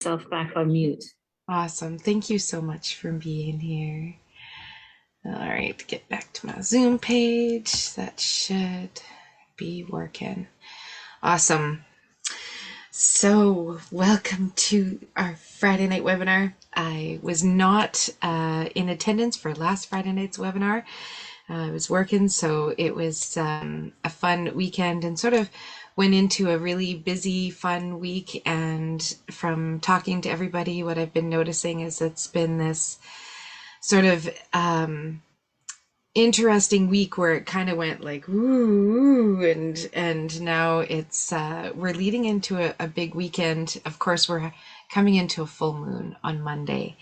Myself back on mute. Awesome. Thank you so much for being here. All right, get back to my Zoom page. That should be working. Awesome. So, welcome to our Friday night webinar. I was not in attendance for last Friday night's webinar. I was working, so it was a fun weekend and sort of went into a really busy, fun week. And from talking to everybody, what I've been noticing is it's been this sort of interesting week where it kind of went like woo, and now it's we're leading into a big weekend. Of course, we're coming into a full moon on Monday,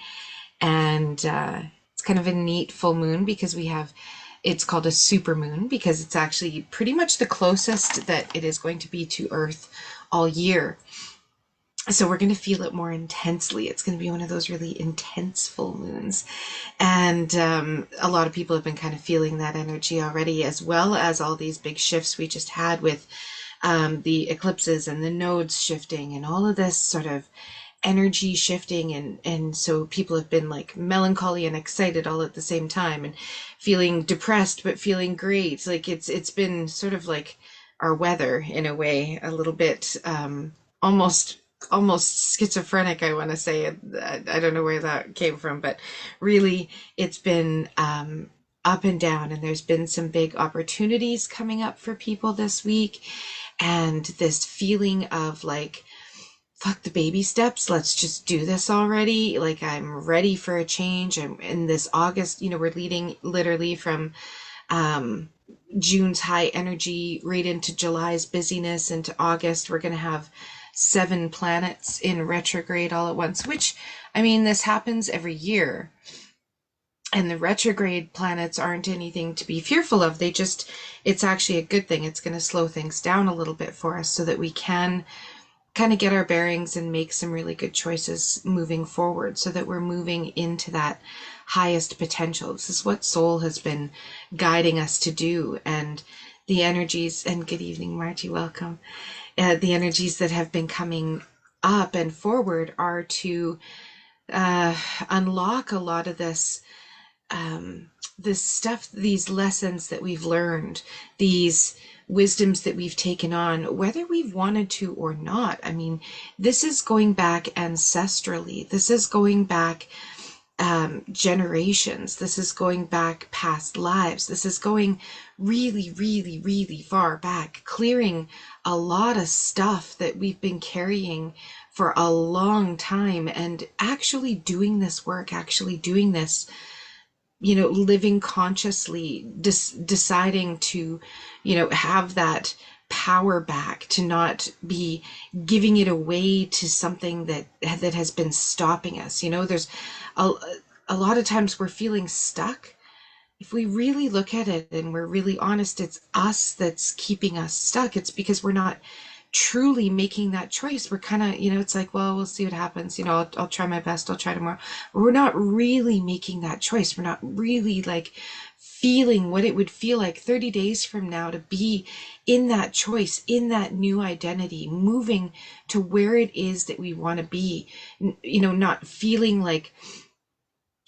and it's kind of a neat full moon because we have it's called a super moon because it's actually pretty much the closest that it is going to be to Earth all year. So we're going to feel it more intensely. It's going to be one of those really intense full moons. And a lot of people have been kind of feeling that energy already, as well as all these big shifts we just had with the eclipses and the nodes shifting and all of this sort of energy shifting. And so people have been like melancholy and excited all at the same time and feeling depressed, but feeling great. Like it's been sort of like our weather in a way, a little bit almost almost schizophrenic, I want to say. I don't know where that came from, but really it's been up and down, and there's been some big opportunities coming up for people this week, and this feeling of like, fuck the baby steps, let's just do this already. Like, I'm ready for a change. I'm in this August, we're leading literally from um June's high energy right into July's busyness into August. We're going to have 7 planets in retrograde all at once, which, I mean, this happens every year. And the retrograde planets aren't anything to be fearful of. It's actually a good thing. It's going to slow things down a little bit for us so that we can kind of get our bearings and make some really good choices moving forward so that we're moving into that highest potential. This is what soul has been guiding us to do. And the energies, and good evening, Margie, welcome. The energies that have been coming up and forward are to unlock a lot of this stuff, these lessons that we've learned, these wisdoms that we've taken on, whether we've wanted to or not. I mean, this is going back ancestrally. This is going back generations. This is going back past lives. This is going really, really, really far back, clearing a lot of stuff that we've been carrying for a long time, and actually doing this work, actually doing this, living consciously, deciding to, have that power back, to not be giving it away to something that has been stopping us. There's a, a lot of times we're feeling stuck. If we really look at it and we're really honest, it's us that's keeping us stuck. It's because we're not truly making that choice. We're kind of, it's like, well, we'll see what happens. I'll try my best. I'll try tomorrow. But we're not really making that choice. We're not really like feeling what it would feel like 30 days from now to be in that choice, in that new identity, moving to where it is that we want to be, not feeling like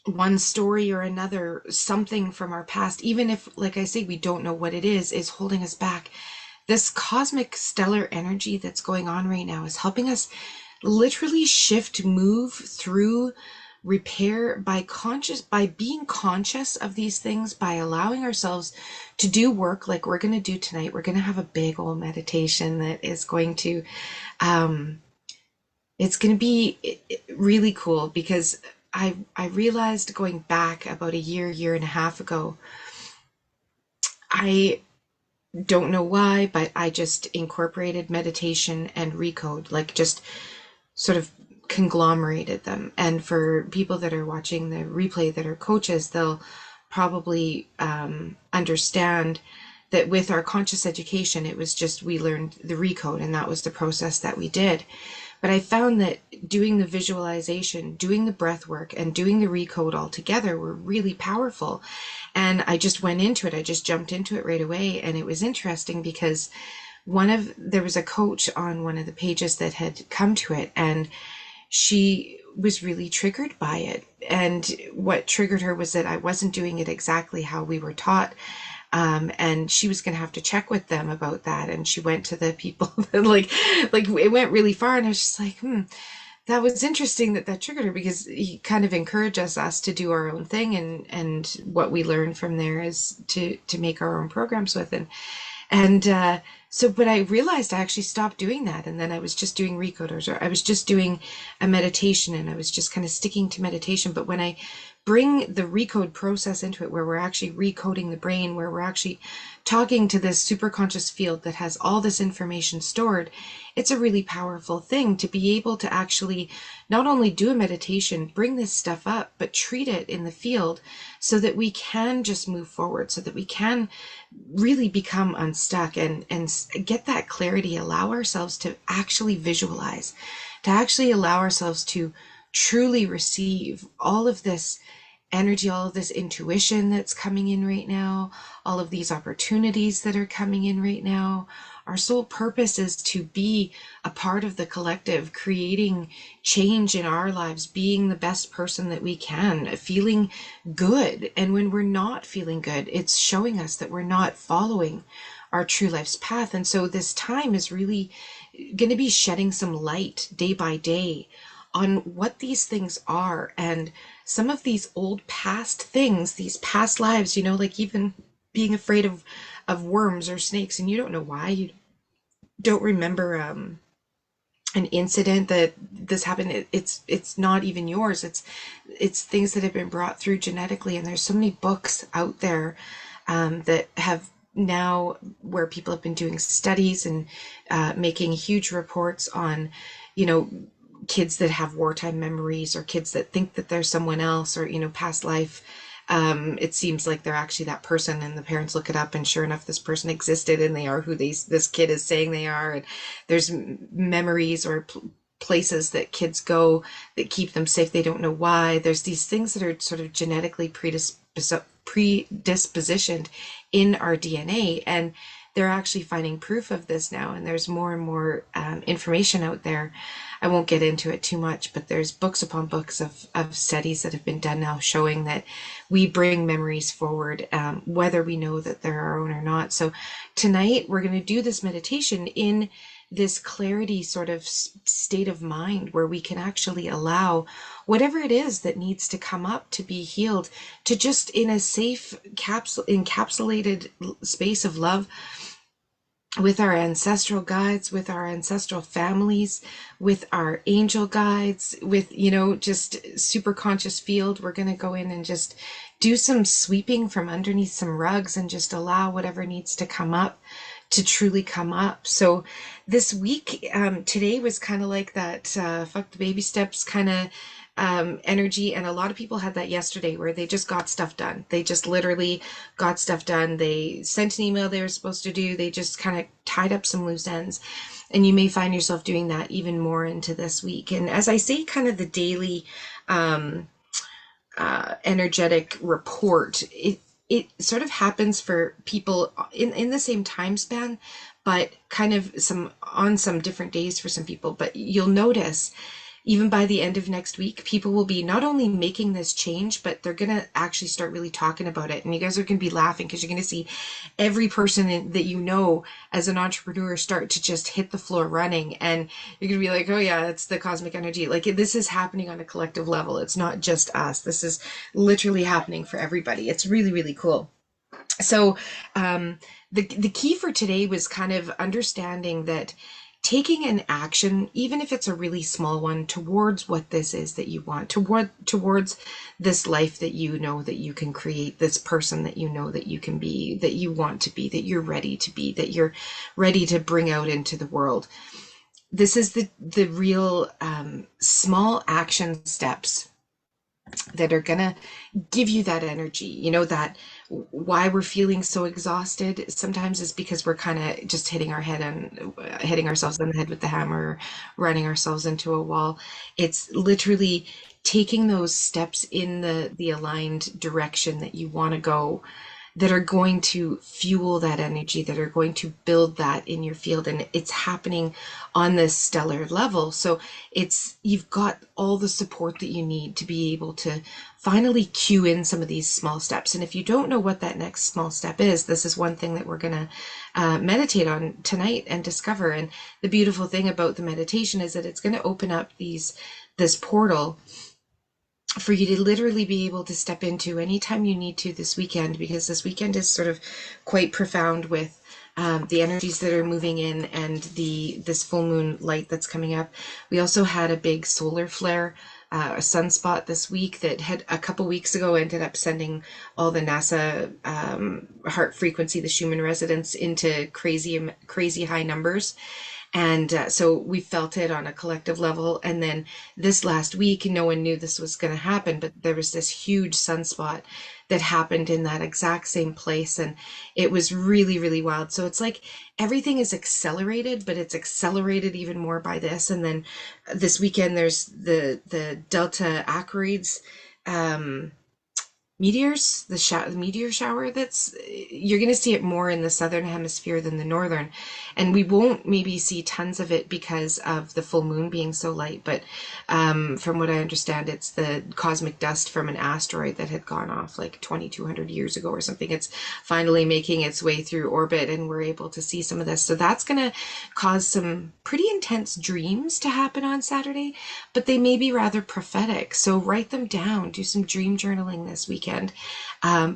one story or another, something from our past, even if, like I say, we don't know what it is holding us back. This cosmic stellar energy that's going on right now is helping us literally shift, move through, repair by being conscious of these things, by allowing ourselves to do work like we're going to do tonight. We're going to have a big old meditation that is going to it's going to be really cool, because I realized going back about a year and a half ago, I don't know why, but I just incorporated meditation and recode, like just sort of conglomerated them. And for people that are watching the replay that are coaches, they'll probably understand that with our conscious education, it was just we learned the recode, and that was the process that we did. But I found that doing the visualization, doing the breath work, and doing the recode all together were really powerful. And I just went into it. I just jumped into it right away. And it was interesting because there was a coach on one of the pages that had come to it, and she was really triggered by it. And what triggered her was that I wasn't doing it exactly how we were taught. And she was going to have to check with them about that. And she went to the people that like it went really far. And I was just like, that was interesting that that triggered her, because he kind of encourages us to do our own thing, and what we learn from there is to make our own programs with. And so, but I realized I actually stopped doing that. And then I was just doing recoders, or I was just doing a meditation, and I was just kind of sticking to meditation. But when I bring the recode process into it, where we're actually recoding the brain, where we're actually talking to this superconscious field that has all this information stored, it's a really powerful thing to be able to actually not only do a meditation, bring this stuff up, but treat it in the field so that we can just move forward, so that we can really become unstuck and get that clarity, allow ourselves to actually visualize, to actually allow ourselves to truly receive all of this energy, all of this intuition that's coming in right now, all of these opportunities that are coming in right now. Our sole purpose is to be a part of the collective, creating change in our lives, being the best person that we can, feeling good. And when we're not feeling good, it's showing us that we're not following our true life's path. And so this time is really going to be shedding some light day by day on what these things are, and some of these old past things, these past lives, like even being afraid of worms or snakes, and you don't know why, you don't remember an incident that this happened. It's not even yours. It's things that have been brought through genetically, and there's so many books out there that have now, where people have been doing studies and making huge reports on, kids that have wartime memories, or kids that think that they're someone else, or past life. It seems like they're actually that person, and the parents look it up, and sure enough, this person existed, and they are who this kid is saying they are. And there's memories or places that kids go that keep them safe. They don't know why. There's these things that are sort of genetically predispositioned in our DNA, and they're actually finding proof of this now, and there's more and more information out there. I won't get into it too much, but there's books upon books of studies that have been done now showing that we bring memories forward, whether we know that they're our own or not. So tonight we're going to do this meditation in this clarity sort of state of mind, where we can actually allow whatever it is that needs to come up to be healed, to just in a safe encapsulated space of love, with our ancestral guides, with our ancestral families, with our angel guides, with, just super conscious field. We're going to go in and just do some sweeping from underneath some rugs, and just allow whatever needs to come up to truly come up. So this week, today was kind of like that fuck the baby steps kind of energy. And a lot of people had that yesterday, where they just got stuff done. They just literally got stuff done. They sent an email they were supposed to do. They just kind of tied up some loose ends. And you may find yourself doing that even more into this week. And as I say, kind of the daily energetic report, it sort of happens for people in the same time span, but kind of on some different days for some people. But you'll notice, even by the end of next week, people will be not only making this change, but they're going to actually start really talking about it. And you guys are going to be laughing, because you're going to see every person that as an entrepreneur start to just hit the floor running. And you're going to be like, oh yeah, it's the cosmic energy. Like, this is happening on a collective level. It's not just us. This is literally happening for everybody. It's really, really cool. So the key for today was kind of understanding that taking an action, even if it's a really small one, towards what this is that you want, towards this life that you know that you can create, this person that you know that you can be, that you want to be, that you're ready to be, that you're ready to bring out into the world. This is the real small action steps that are gonna give you that energy. That why we're feeling so exhausted sometimes is because we're kind of just hitting ourselves on the head with the hammer, running ourselves into a wall. It's literally taking those steps in the aligned direction that you want to go, that are going to fuel that energy, that are going to build that in your field. And it's happening on this stellar level. So you've got all the support that you need to be able to finally cue in some of these small steps. And if you don't know what that next small step is, this is one thing that we're going to meditate on tonight and discover. And the beautiful thing about the meditation is that it's going to open up this portal for you to literally be able to step into anytime you need to this weekend, because this weekend is sort of quite profound with the energies that are moving in and this full moon light that's coming up. We also had a big solar flare, a sunspot this week that had a couple weeks ago ended up sending all the NASA heart frequency, the Schumann resonance, into crazy high numbers. And so we felt it on a collective level. And then this last week, no one knew this was going to happen, but there was this huge sunspot that happened in that exact same place. And it was really, really wild. So it's like everything is accelerated, but it's accelerated even more by this. And then this weekend, there's the Delta Aquarids meteors, the meteor shower. That's You're going to see it more in the southern hemisphere than the northern, and we won't maybe see tons of it because of the full moon being so light. But from what I understand, it's the cosmic dust from an asteroid that had gone off like 2,200 years ago or something. It's finally making its way through orbit, and we're able to see some of this. So that's going to cause some pretty intense dreams to happen on Saturday, but they may be rather prophetic. So write them down, do some dream journaling this weekend,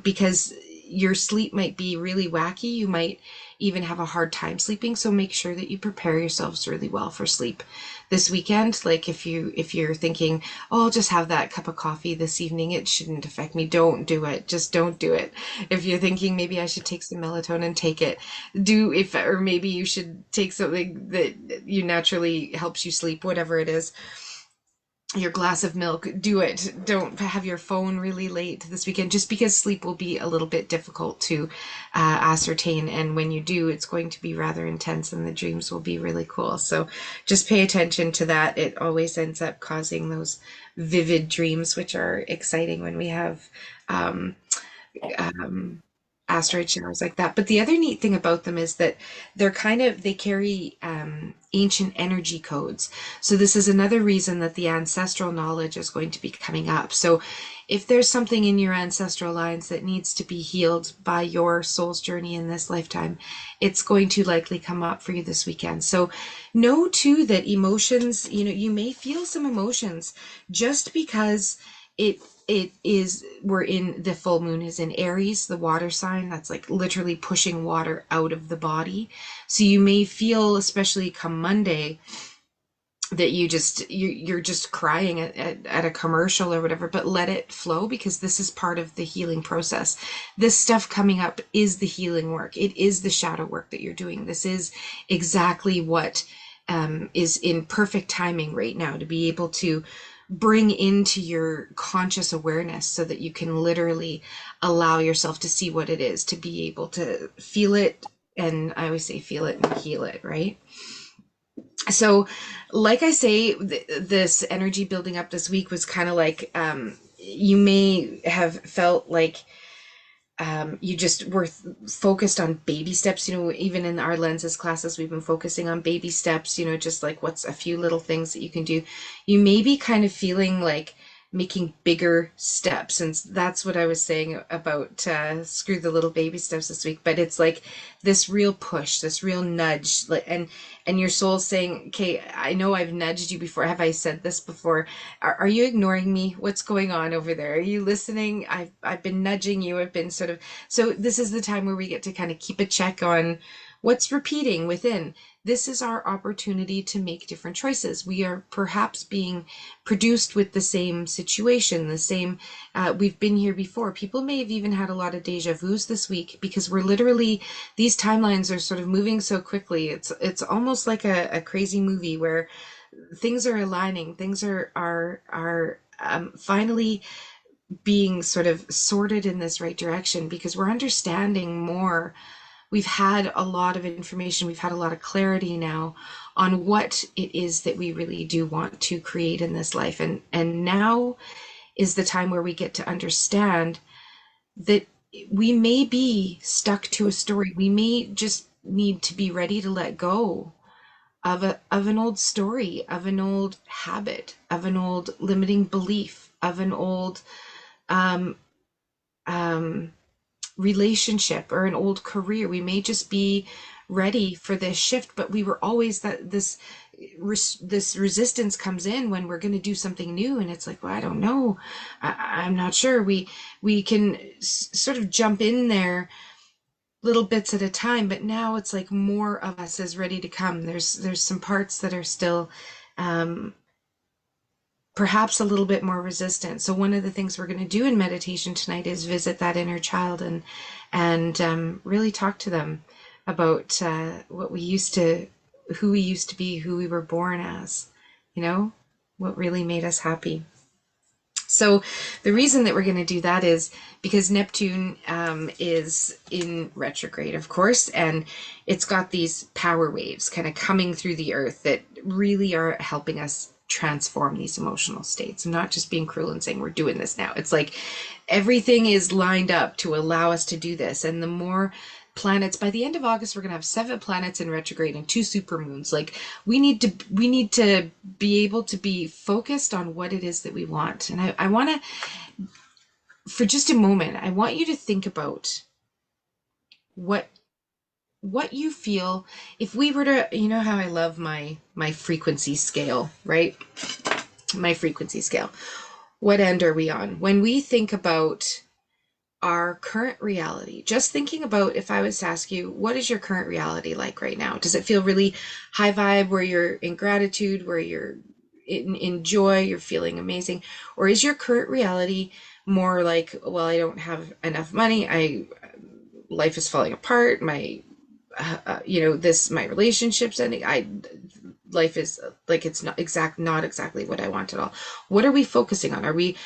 because your sleep might be really wacky. You might even have a hard time sleeping. So make sure that you prepare yourselves really well for sleep this weekend. Like if you're thinking, oh, I'll just have that cup of coffee this evening, it shouldn't affect me. Don't do it. Just don't do it. If you're thinking maybe I should take some melatonin, take it. Or maybe you should take something that you naturally helps you sleep, whatever it is, your glass of milk, do it. Don't have your phone really late this weekend, just because sleep will be a little bit difficult to ascertain. And when you do, it's going to be rather intense and the dreams will be really cool. So just pay attention to that. It always ends up causing those vivid dreams, which are exciting when we have um, um, asteroid showers like that. But the other neat thing about them is that they carry ancient energy codes. So this is another reason that the ancestral knowledge is going to be coming up. So if there's something in your ancestral lines that needs to be healed by your soul's journey in this lifetime, it's going to likely come up for you this weekend. So know too that emotions, you may feel some emotions just because it the full moon is in Aries, the water sign. That's like literally pushing water out of the body. So you may feel, especially come Monday, that you're just crying at a commercial or whatever, but let it flow, because this is part of the healing process. This stuff coming up is the healing work. It is the shadow work that you're doing. This is exactly what is in perfect timing right now to be able to bring into your conscious awareness, so that you can literally allow yourself to see what it is, to be able to feel it. And I always say feel it and heal it, right? So like I say, this energy building up this week was kind of like, you may have felt like you just were focused on baby steps. Even in our lenses classes, we've been focusing on baby steps, just like what's a few little things that you can do. You may be kind of feeling like making bigger steps. And that's what I was saying about screw the little baby steps this week. But it's like this real push, this real nudge, and your soul's saying, okay, I know I've nudged you before. Have I said this before? Are you ignoring me? What's going on over there? Are you listening? I've been nudging you. I've been sort of, so this is the time where we get to kind of keep a check on what's repeating within. This is our opportunity to make different choices. We are perhaps being produced with the same situation, we've been here before. People may have even had a lot of deja vus this week, because we're literally, these timelines are sort of moving so quickly. It's almost like a crazy movie where things are aligning, things are finally being sort of sorted in this right direction, because we're understanding more. We've had a lot of information, we've had a lot of clarity now on what it is that we really do want to create in this life. And now is the time where we get to understand that we may be stuck to a story. We may just need to be ready to let go of an old story, of an old habit, of an old limiting belief, of an old um, um, relationship or an old career. We may just be ready for this shift, but we were always that this resistance comes in when we're going to do something new, and it's like, well, I don't know, I'm not sure. We can sort of jump in there little bits at a time, but now it's like more of us is ready to come. There's some parts that are still um, perhaps a little bit more resistant. So one of the things we're going to do in meditation tonight is visit that inner child and really talk to them about what we used to, who we used to be, who we were born as, you know, what really made us happy. So the reason that we're going to do that is because Neptune is in retrograde, of course, and it's got these power waves kind of coming through the earth that really are helping us transform these emotional states. I'm not just being cruel and saying we're doing this now. It's like everything is lined up to allow us to do this. And the more planets, by the end of August, we're going to have 7 planets in retrograde and 2 supermoons. Like we need to be able to be focused on what it is that we want. And I want to, for just a moment, I want you to think about what what you feel if we were to, you know how I love my frequency scale, right? My frequency scale. What end are we on? When we think about our current reality, just thinking about, if I was to ask you, what is your current reality like right now? Does it feel really high vibe where you're in gratitude, where you're in joy, you're feeling amazing? Or is your current reality more like, well, I don't have enough money, life is falling apart, my this, my relationships ending, I life is like, it's not exactly what I want at all. What are we focusing on? Are we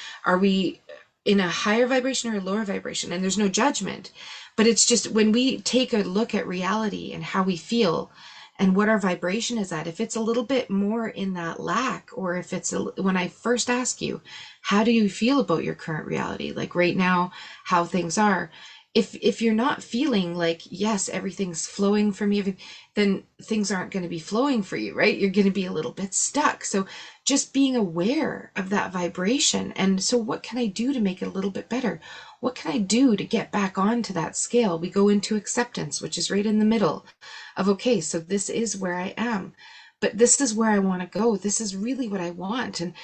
in a higher vibration or a lower vibration? And there's no judgment, but it's just when we take a look at reality and how we feel and what our vibration is at, if it's a little bit more in that lack, or if it's when I first ask you, how do you feel about your current reality, like right now, how things are, if you're not feeling like, yes, everything's flowing for me, then things aren't going to be flowing for you, right? You're going to be a little bit stuck. So just being aware of that vibration. And so what can I do to make it a little bit better? What can I do to get back onto that scale? We go into acceptance, which is right in the middle of, okay, so this is where I am, but this is where I want to go. This is really what I want. And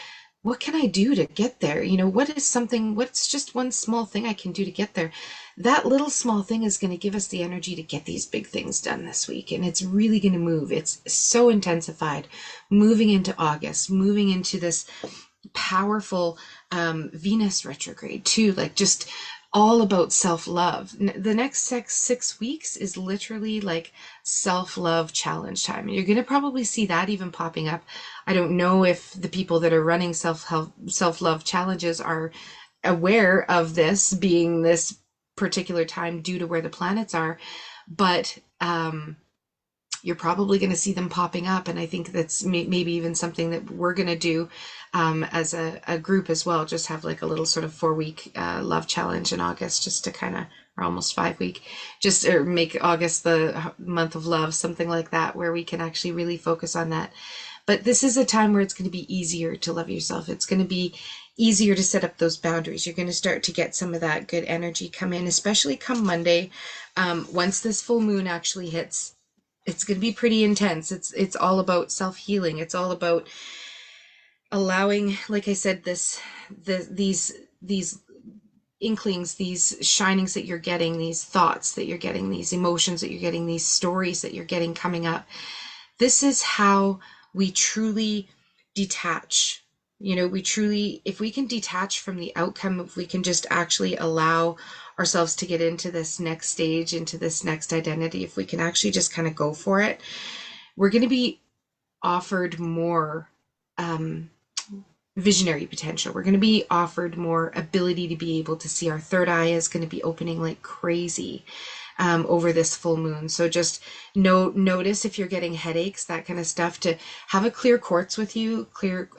what can I do to get there? What's just one small thing I can do to get there? That little small thing is going to give us the energy to get these big things done this week. And it's really going to move. It's so intensified moving into August, moving into this powerful Venus retrograde too, like just all about self-love. The next 6 weeks is literally like self-love challenge time. You're going to probably see that even popping up. I don't know if the people that are running self-love challenges are aware of this being this particular time due to where the planets are, but you're probably going to see them popping up. And I think that's maybe even something that we're going to do as a group as well. Just have like a little sort of 4 week love challenge in August, just to kind of, or almost 5 week, just or make August the month of love, something like that, where we can actually really focus on that. But this is a time where it's going to be easier to love yourself. It's going to be easier to set up those boundaries. You're going to start to get some of that good energy come in, especially come Monday. Once this full moon actually hits, it's going to be pretty intense. It's all about self-healing. It's all about allowing, like I said, these inklings, these shinings that you're getting, these thoughts that you're getting, these emotions that you're getting, these stories that you're getting coming up. This is how we truly detach. If we can detach from the outcome, if we can just actually allow ourselves to get into this next stage, into this next identity, if we can actually just kind of go for it, we're going to be offered more visionary potential. We're going to be offered more ability to be able to see. Our third eye is going to be opening like crazy. over this full moon. So just notice if you're getting headaches, that kind of stuff, to have a clear quartz with you.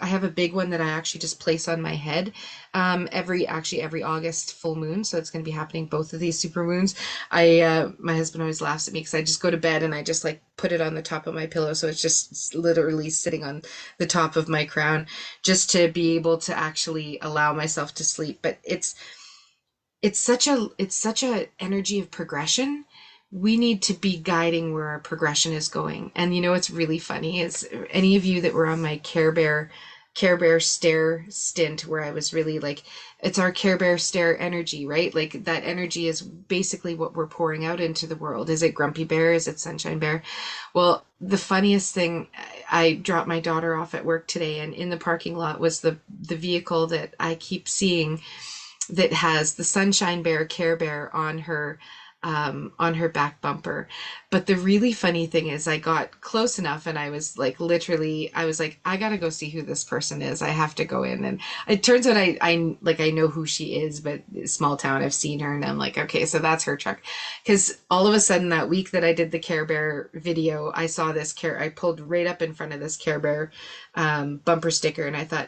I have a big one that I actually just place on my head every August full moon. So it's going to be happening both of these super moons. My husband always laughs at me because I just go to bed and I just like put it on the top of my pillow. So it's just literally sitting on the top of my crown, just to be able to actually allow myself to sleep. But it's such a energy of progression. We need to be guiding where our progression is going. And you know what's really funny is, any of you that were on my Care Bear stare stint, where I was really like, it's our Care Bear stare energy, right? Like that energy is basically what we're pouring out into the world. Is it Grumpy Bear? Is it Sunshine Bear? Well, the funniest thing, I dropped my daughter off at work today, and in the parking lot was the vehicle that I keep seeing, that has the Sunshine Bear Care Bear on her back bumper. But the really funny thing is, I got close enough and I was like, literally, I was like, I gotta go see who this person is. I have to go in. And it turns out I know who she is, but small town, I've seen her, and I'm like, okay, so that's her truck. Because all of a sudden that week that I did the Care Bear video, I saw I pulled right up in front of this Care Bear bumper sticker, and I thought,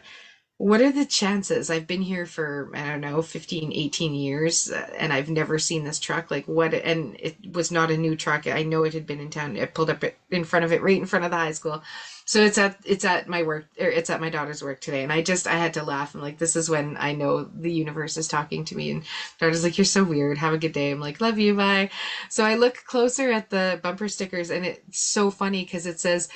what are the chances? I've been here for, I don't know, 15, 18 years, and I've never seen this truck. Like, what? And it was not a new truck. I know it had been in town. I pulled up in front of it, right in front of the high school. So it's at my work, or it's at my daughter's work today. And I had to laugh. I'm like, this is when I know the universe is talking to me. And daughter's like, you're so weird. Have a good day. I'm like, love you. Bye. So I look closer at the bumper stickers, and it's so funny because it says,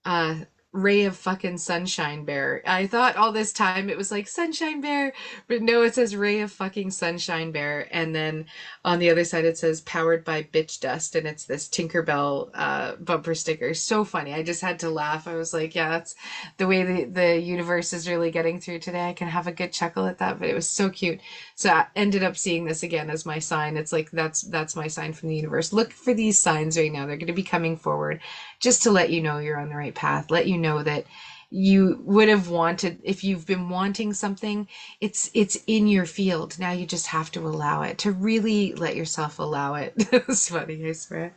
uh, ray of fucking sunshine bear. I thought all this time it was like sunshine bear, but no, it says ray of fucking sunshine bear. And then on the other side it says powered by bitch dust, and it's this Tinkerbell bumper sticker. So funny. I just had to laugh. I was like, yeah, that's the way the universe is really getting through today. I can have a good chuckle at that, but it was so cute. So I ended up seeing this again as my sign. It's like, that's my sign from the universe. Look for these signs right now. They're going to be coming forward, just to let you know you're on the right path, let you know that you would have wanted, if you've been wanting something, it's in your field. Now you just have to allow it, to really let yourself allow it. It was funny, I swear.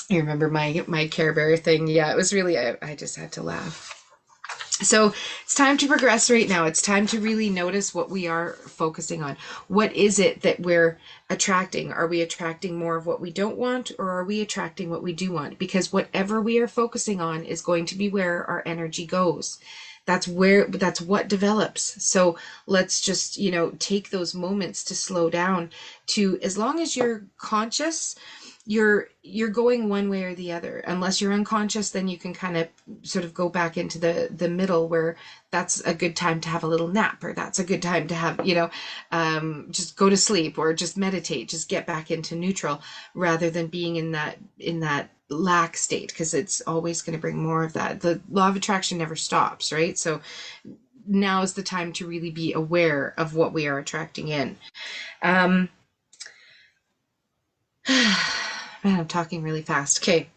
You remember my Care Bear thing? Yeah, it was really, I just had to laugh. So it's time to progress right now. It's time to really notice what we are focusing on. What is it that we're attracting? Are we attracting more of what we don't want, or are we attracting what we do want? Because whatever we are focusing on is going to be where our energy goes. That's what develops. So let's just, take those moments to slow down, to, as long as you're conscious, you're going one way or the other. Unless you're unconscious, then you can kind of sort of go back into the middle, where that's a good time to have a little nap, or that's a good time to have, just go to sleep, or just meditate, just get back into neutral, rather than being in that lack state, because it's always going to bring more of that. The law of attraction never stops, right? So now is the time to really be aware of what we are attracting in. um Man, I'm talking really fast. Okay.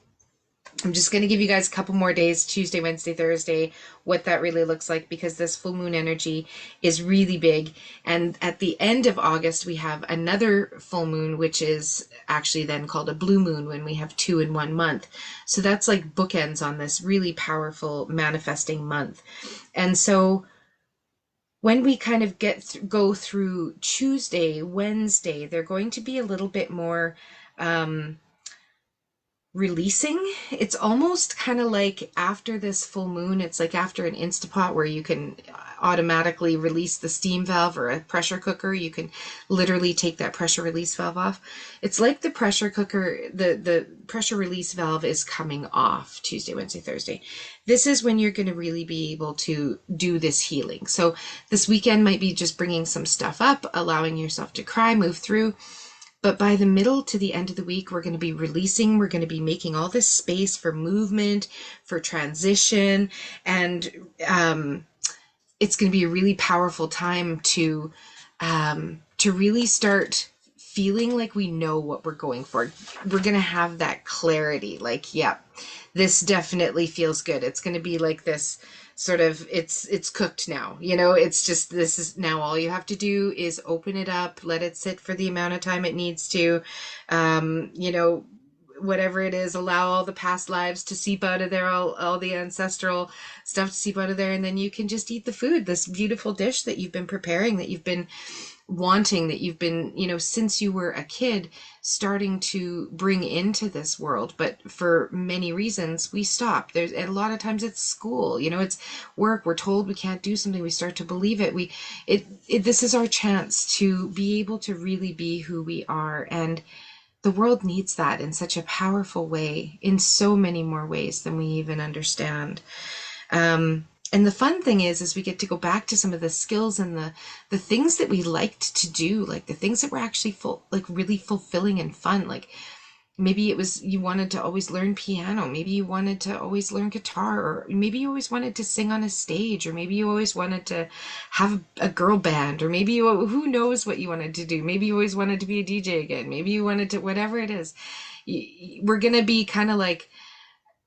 I'm just going to give you guys a couple more days, Tuesday, Wednesday, Thursday, what that really looks like, because this full moon energy is really big. And at the end of August, we have another full moon, which is actually then called a blue moon, when we have 2 in 1 month. So that's like bookends on this really powerful manifesting month. And so when we kind of go through Tuesday, Wednesday, they're going to be a little bit more um, releasing. It's almost kind of like after this full moon, it's like after an Instapot, where you can automatically release the steam valve, or a pressure cooker, you can literally take that pressure release valve off. It's like the pressure cooker, the pressure release valve is coming off Tuesday, Wednesday, Thursday. This is when you're going to really be able to do this healing. So this weekend might be just bringing some stuff up, allowing yourself to cry, move through. But by the middle to the end of the week, we're going to be releasing, we're going to be making all this space for movement, for transition, and it's going to be a really powerful time to really start feeling like we know what we're going for. We're going to have that clarity, like, yeah, this definitely feels good. It's going to be like this sort of it's cooked now. You know, it's just this is now all you have to do is open it up, let it sit for the amount of time it needs to. You know, whatever it is, allow all the past lives to seep out of there, all the ancestral stuff to seep out of there, and then you can just eat the food, this beautiful dish that you've been preparing, that you've been wanting, that you've been, you know, since you were a kid, starting to bring into this world. But for many reasons, we stop. There's a lot of times it's school, you know, it's work. We're told we can't do something. We start to believe it. This is our chance to be able to really be who we are. And the world needs that in such a powerful way, in so many more ways than we even understand. And the fun thing is we get to go back to some of the skills and the things that we liked to do, like the things that were actually like really fulfilling and fun. Like maybe it was you wanted to always learn piano, maybe you wanted to always learn guitar, or maybe you always wanted to sing on a stage, or maybe you always wanted to have a girl band, or maybe you, who knows what you wanted to do. Maybe you always wanted to be a DJ again. Maybe you wanted to, whatever it is. We're going to be kind of like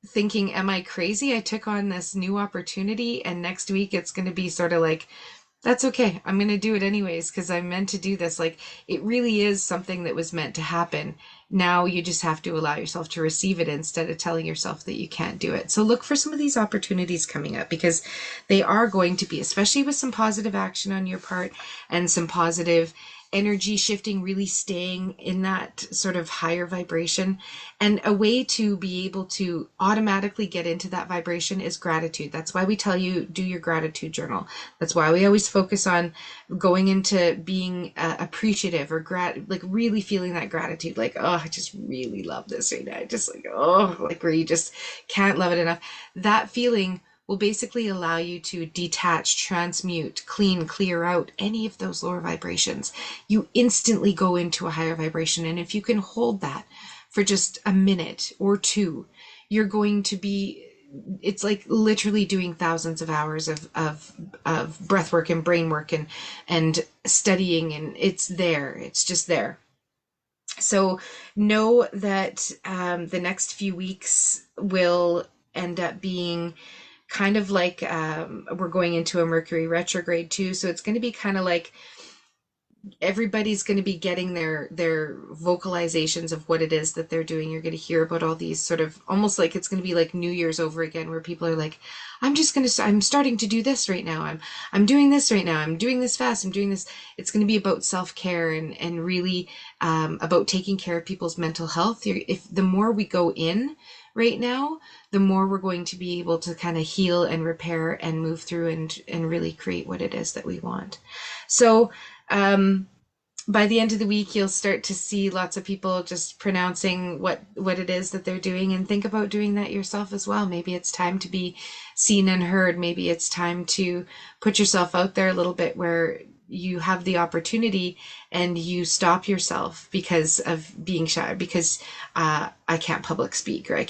thinking, am I crazy? I took on this new opportunity, and next week it's going to be sort of like, that's okay. I'm going to do it anyways because I'm meant to do this. Like it really is something that was meant to happen. Now you just have to allow yourself to receive it instead of telling yourself that you can't do it. So look for some of these opportunities coming up, because they are going to be, especially with some positive action on your part and some positive energy shifting, really staying in that sort of higher vibration. And a way to be able to automatically get into that vibration is gratitude. That's why we tell you do your gratitude journal. That's why we always focus on going into being appreciative, or like really feeling that gratitude, like, oh, I just really love this right now, just like, oh, like where you just can't love it enough. That feeling will basically allow you to detach, transmute, clean, clear out any of those lower vibrations. You instantly go into a higher vibration. And if you can hold that for just a minute or two, you're going to be, it's like literally doing thousands of hours of breath work and brain work and studying, and it's there. It's just there. So know that the next few weeks will end up being kind of like we're going into a Mercury retrograde too. So it's going to be kind of like everybody's going to be getting their vocalizations of what it is that they're doing. You're going to hear about all these sort of, almost like it's going to be like New Year's over again, where people are like, I'm starting to do this right now. I'm doing this right now. I'm doing this fast. I'm doing this. It's going to be about self-care and really about taking care of people's mental health. If the more we go in right now, the more we're going to be able to kind of heal and repair and move through and really create what it is that we want. So by the end of the week, you'll start to see lots of people just pronouncing what it is that they're doing, and think about doing that yourself as well. Maybe it's time to be seen and heard. Maybe it's time to put yourself out there a little bit, where you have the opportunity and you stop yourself because of being shy, because I can't public speak, or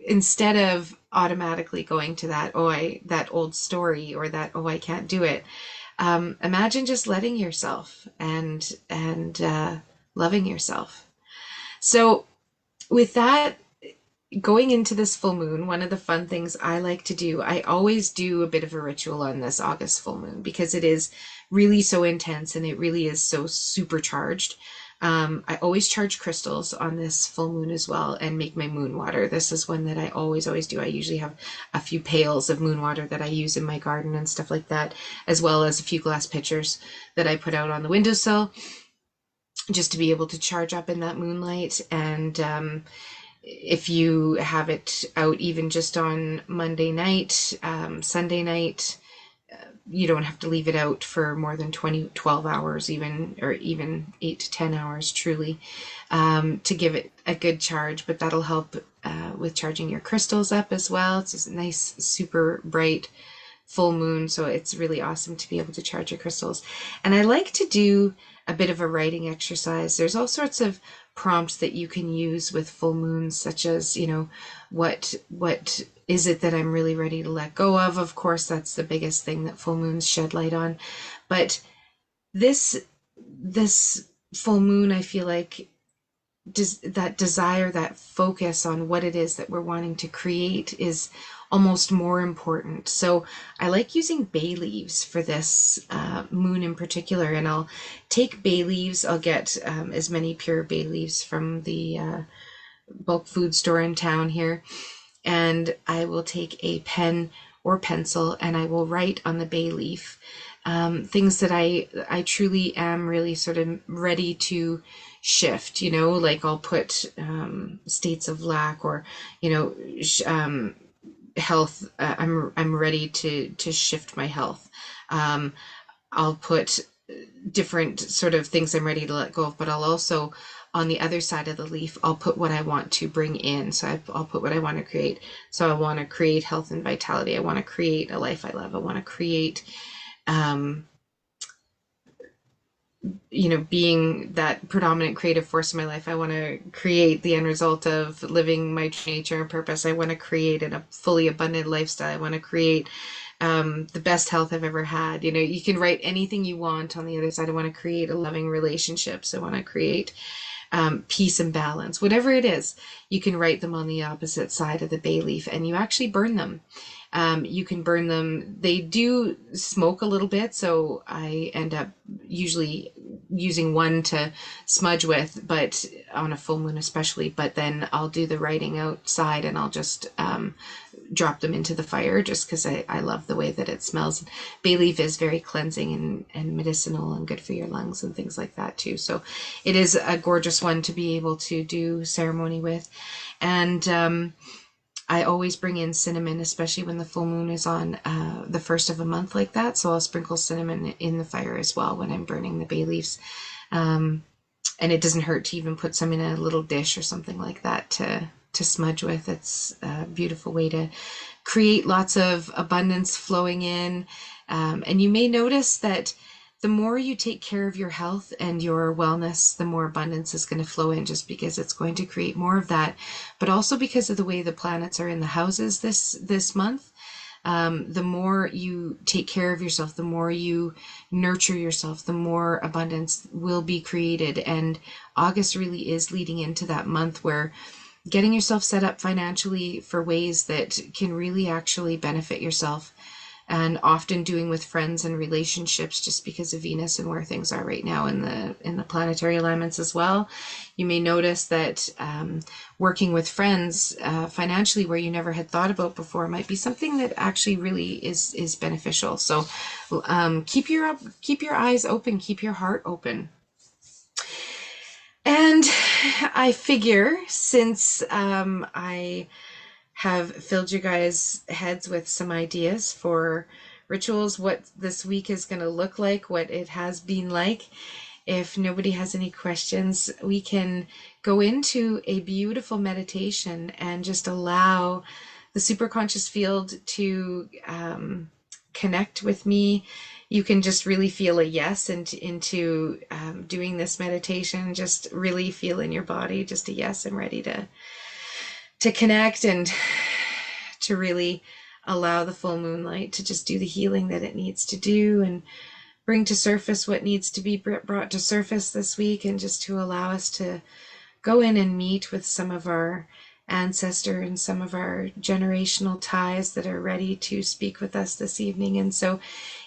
instead of automatically going to that old story, or that, oh, I can't do it. Imagine just letting yourself and loving yourself. So with that, going into this full moon, one of the fun things I like to do, I always do a bit of a ritual on this August full moon, because it is really so intense and it really is so supercharged. I always charge crystals on this full moon as well, and make my moon water. This is one that I always do. I usually have a few pails of moon water that I use in my garden and stuff like that, as well as a few glass pitchers that I put out on the windowsill, just to be able to charge up in that moonlight. And if you have it out even just on Monday night, Sunday night, you don't have to leave it out for more than 12 hours even, or even 8 to 10 hours truly, to give it a good charge. But that'll help with charging your crystals up as well. It's a nice, super bright full moon, so it's really awesome to be able to charge your crystals. And I like to do a bit of a writing exercise. There's all sorts of prompts that you can use with full moons, such as, what is it that I'm really ready to let go of? Of course, that's the biggest thing that full moons shed light on. But this full moon, I feel like, that desire, that focus on what it is that we're wanting to create, is almost more important. So I like using bay leaves for this moon in particular, and I'll take bay leaves. I'll get as many pure bay leaves from the bulk food store in town here, and I will take a pen or pencil and I will write on the bay leaf things that I truly am really sort of ready to shift. Like I'll put states of lack, or health. I'm ready to shift my health. Um, I'll put different sort of things I'm ready to let go of, but I'll also, on the other side of the leaf, I'll put what I want to bring in. So I'll put what I want to create. So I want to create health and vitality. I want to create a life I love. I want to create, um, being that predominant creative force in my life. I want to create the end result of living my true nature and purpose. I want to create a fully abundant lifestyle. I want to create the best health I've ever had. You can write anything you want on the other side. I want to create a loving relationships. I want to create peace and balance. Whatever it is, you can write them on the opposite side of the bay leaf, and you actually burn them. You can burn them. They do smoke a little bit, so I end up usually using one to smudge with, but on a full moon especially. But then I'll do the writing outside, and I'll just drop them into the fire, just because I love the way that it smells. Bay leaf is very cleansing and medicinal and good for your lungs and things like that too. So it is a gorgeous one to be able to do ceremony with. And I always bring in cinnamon, especially when the full moon is on the first of a month like that. So I'll sprinkle cinnamon in the fire as well when I'm burning the bay leaves. And it doesn't hurt to even put some in a little dish or something like that to smudge with. It's a beautiful way to create lots of abundance flowing in. And you may notice that the more you take care of your health and your wellness, the more abundance is going to flow in, just because it's going to create more of that. But also because of the way the planets are in the houses this month, the more you take care of yourself, the more you nurture yourself, the more abundance will be created. And August really is leading into that month where getting yourself set up financially for ways that can really actually benefit yourself, and often doing with friends and relationships, just because of Venus and where things are right now in the planetary alignments as well. You may notice that working with friends financially where you never had thought about before might be something that actually really is beneficial. So keep your eyes open, keep your heart open. And I figure, since I have filled you guys' heads with some ideas for rituals, what this week is going to look like, what it has been like. If nobody has any questions, we can go into a beautiful meditation and just allow the superconscious field to connect with me. You can just really feel a yes into doing this meditation. Just really feel in your body, just a yes, I'm ready to connect and to really allow the full moonlight to just do the healing that it needs to do, and bring to surface what needs to be brought to surface this week, and just to allow us to go in and meet with some of our ancestor and some of our generational ties that are ready to speak with us this evening. And so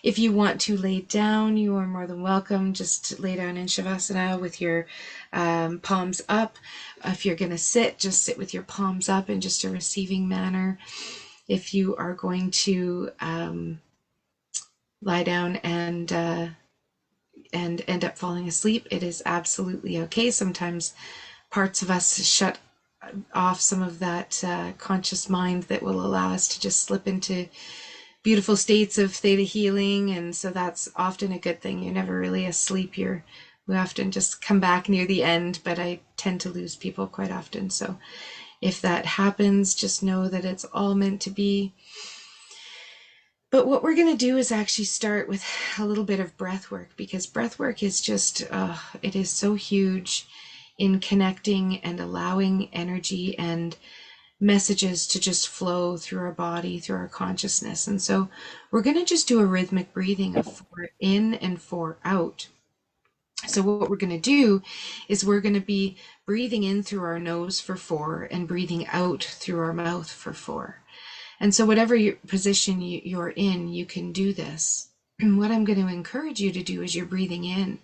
if you want to lay down, you are more than welcome. Just lay down in Shavasana with your palms up. If you're going to sit, just sit with your palms up in just a receiving manner. If you are going to lie down and end up falling asleep, it is absolutely okay. Sometimes parts of us shut off some of that conscious mind that will allow us to just slip into beautiful states of theta healing, and so that's often a good thing. You're never really asleep. We often just come back near the end, but I tend to lose people quite often. So if that happens, just know that it's all meant to be. But what we're going to do is actually start with a little bit of breath work, because breath work is just, it is so huge in connecting and allowing energy and messages to just flow through our body, through our consciousness. And so we're going to just do a rhythmic breathing of 4 in and 4 out. So what we're going to do is we're going to be breathing in through our nose for 4 and breathing out through our mouth for 4. And so whatever position you're in, you can do this. And what I'm going to encourage you to do as you're breathing in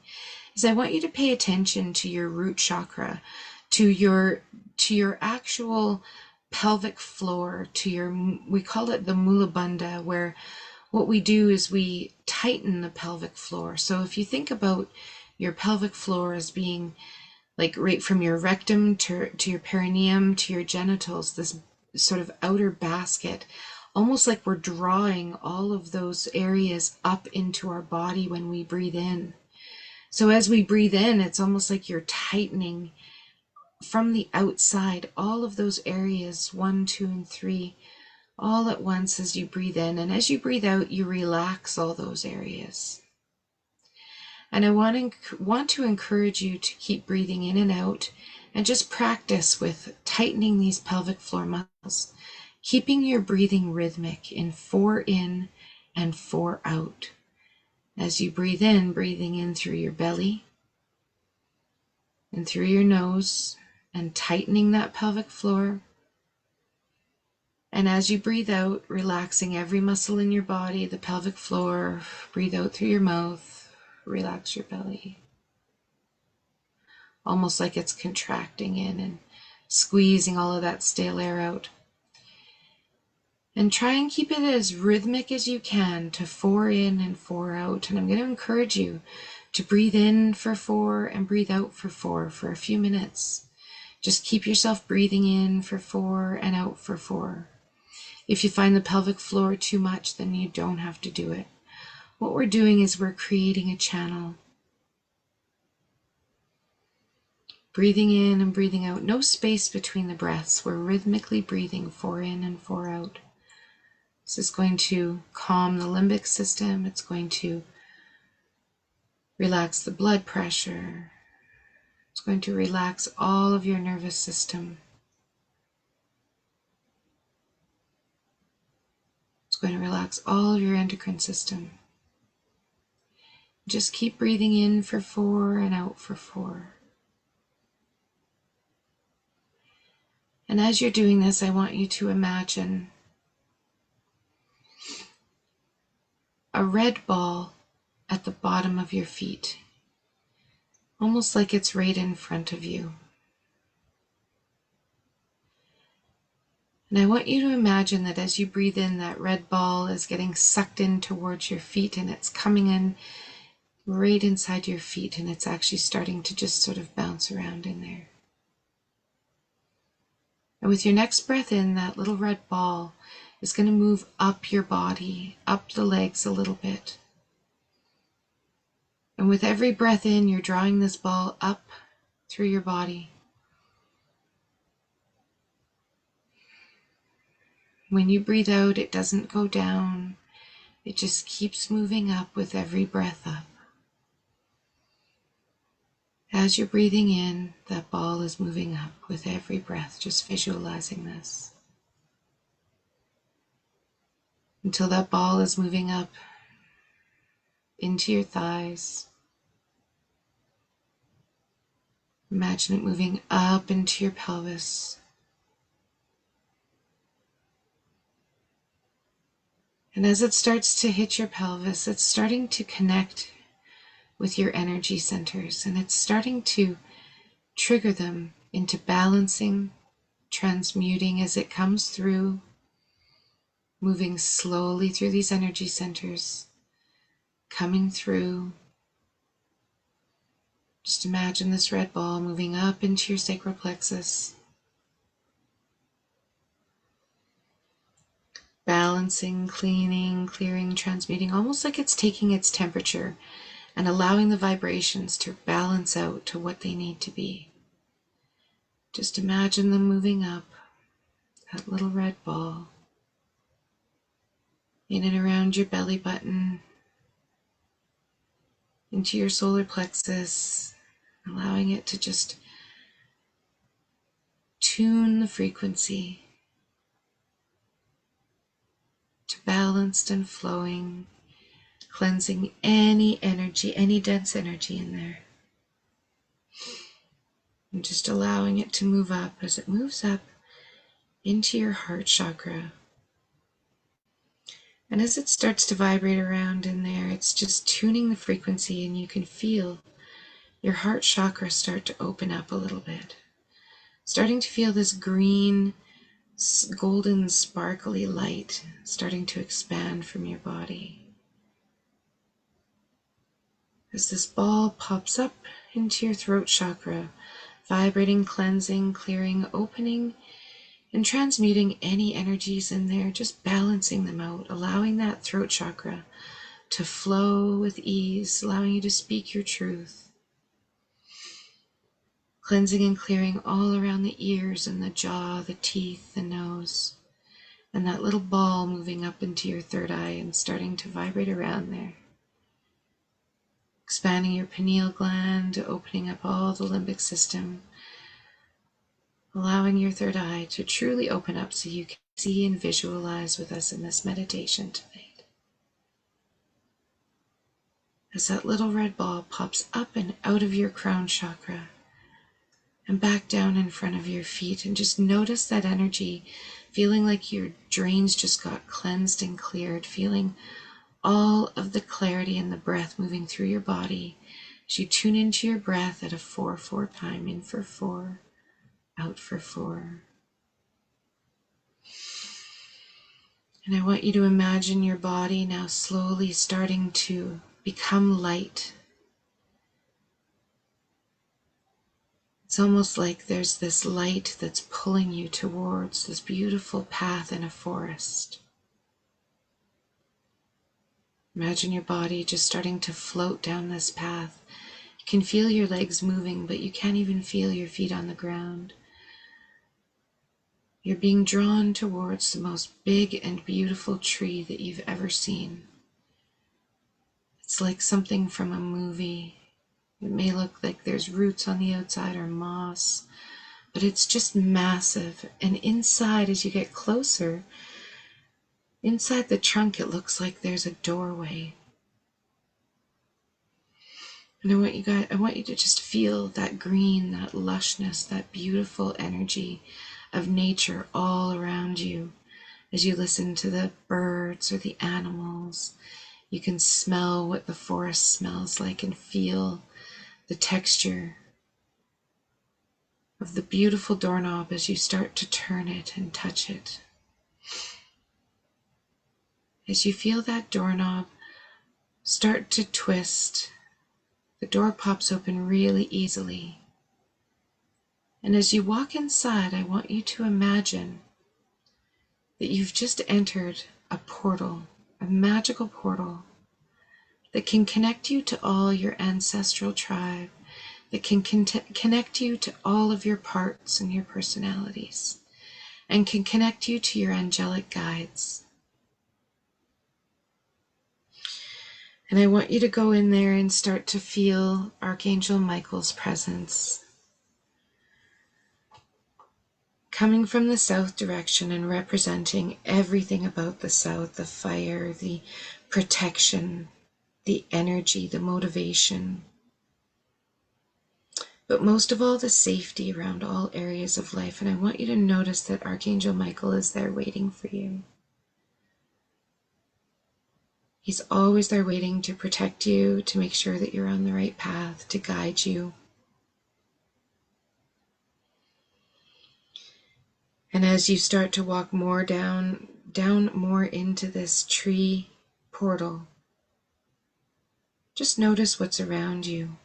is I want you to pay attention to your root chakra, to your actual pelvic floor, to your, we call it the mula bandha, where what we do is we tighten the pelvic floor. So if you think about your pelvic floor as being like right from your rectum to your perineum to your genitals, this sort of outer basket, almost like we're drawing all of those areas up into our body when we breathe in. So as we breathe in, it's almost like you're tightening from the outside all of those areas, 1, 2, and 3, all at once as you breathe in. And as you breathe out, you relax all those areas. And I want to encourage you to keep breathing in and out and just practice with tightening these pelvic floor muscles, keeping your breathing rhythmic in 4 in and 4 out. As you breathe in, breathing in through your belly and through your nose and tightening that pelvic floor. And as you breathe out, relaxing every muscle in your body, the pelvic floor, breathe out through your mouth, relax your belly. Almost like it's contracting in and squeezing all of that stale air out. And try and keep it as rhythmic as you can to 4 in and 4 out. And I'm going to encourage you to breathe in for 4 and breathe out for 4 for a few minutes. Just keep yourself breathing in for 4 and out for 4. If you find the pelvic floor too much, then you don't have to do it. What we're doing is we're creating a channel. Breathing in and breathing out, no space between the breaths. We're rhythmically breathing 4 in and 4 out. This is going to calm the limbic system. It's going to relax the blood pressure. It's going to relax all of your nervous system. It's going to relax all of your endocrine system. Just keep breathing in for 4 and out for 4. And as you're doing this, I want you to imagine a red ball at the bottom of your feet, almost like it's right in front of you. And I want you to imagine that as you breathe in, that red ball is getting sucked in towards your feet, and it's coming in right inside your feet, and it's actually starting to just sort of bounce around in there. And with your next breath in, that little red ball is going to move up your body, up the legs a little bit. And with every breath in, you're drawing this ball up through your body. When you breathe out, it doesn't go down. It just keeps moving up with every breath up. As you're breathing in, that ball is moving up with every breath, just visualizing this. Until that ball is moving up into your thighs. Imagine it moving up into your pelvis. And as it starts to hit your pelvis, it's starting to connect with your energy centers, and it's starting to trigger them into balancing, transmuting as it comes through, moving slowly through these energy centers, coming through. Just imagine this red ball moving up into your sacral plexus, balancing, cleaning, clearing, transmuting, almost like it's taking its temperature and allowing the vibrations to balance out to what they need to be. Just imagine them moving up, that little red ball, in and around your belly button, into your solar plexus, allowing it to just tune the frequency to balanced and flowing, cleansing any energy, any dense energy in there. And just allowing it to move up as it moves up into your heart chakra, And as it starts to vibrate around in there, it's just tuning the frequency, and you can feel your heart chakra start to open up a little bit. Starting to feel this green, golden, sparkly light starting to expand from your body. As this ball pops up into your throat chakra, vibrating, cleansing, clearing, opening, and transmuting any energies in there, just balancing them out, allowing that throat chakra to flow with ease, allowing you to speak your truth. Cleansing and clearing all around the ears and the jaw, the teeth, the nose, and that little ball moving up into your third eye and starting to vibrate around there. Expanding your pineal gland, opening up all the limbic system, allowing your third eye to truly open up so you can see and visualize with us in this meditation tonight. As that little red ball pops up and out of your crown chakra and back down in front of your feet, and just notice that energy, feeling like your drains just got cleansed and cleared, feeling all of the clarity and the breath moving through your body as you tune into your breath at a 4-4 time, in for 4, out for 4. And I want you to imagine your body now slowly starting to become light. It's almost like there's this light that's pulling you towards this beautiful path in a forest. Imagine your body just starting to float down this path. You can feel your legs moving, but you can't even feel your feet on the ground. You're being drawn towards the most big and beautiful tree that you've ever seen. It's like something from a movie. It may look like there's roots on the outside or moss, but it's just massive. And inside, as you get closer, inside the trunk, it looks like there's a doorway. And I want you to just feel that green, that lushness, that beautiful energy of nature all around you. As you listen to the birds or the animals, you can smell what the forest smells like and feel the texture of the beautiful doorknob as you start to turn it and touch it. As you feel that doorknob start to twist, the door pops open really easily. And as you walk inside, I want you to imagine that you've just entered a portal, a magical portal that can connect you to all your ancestral tribe, that can connect you to all of your parts and your personalities, and can connect you to your angelic guides. And I want you to go in there and start to feel Archangel Michael's presence coming from the south direction and representing everything about the south: the fire, the protection, the energy, the motivation, but most of all, the safety around all areas of life. And I want you to notice that Archangel Michael is there waiting for you. He's always there waiting to protect you, to make sure that you're on the right path, to guide you. And as you start to walk more down more into this tree portal, just notice what's around you.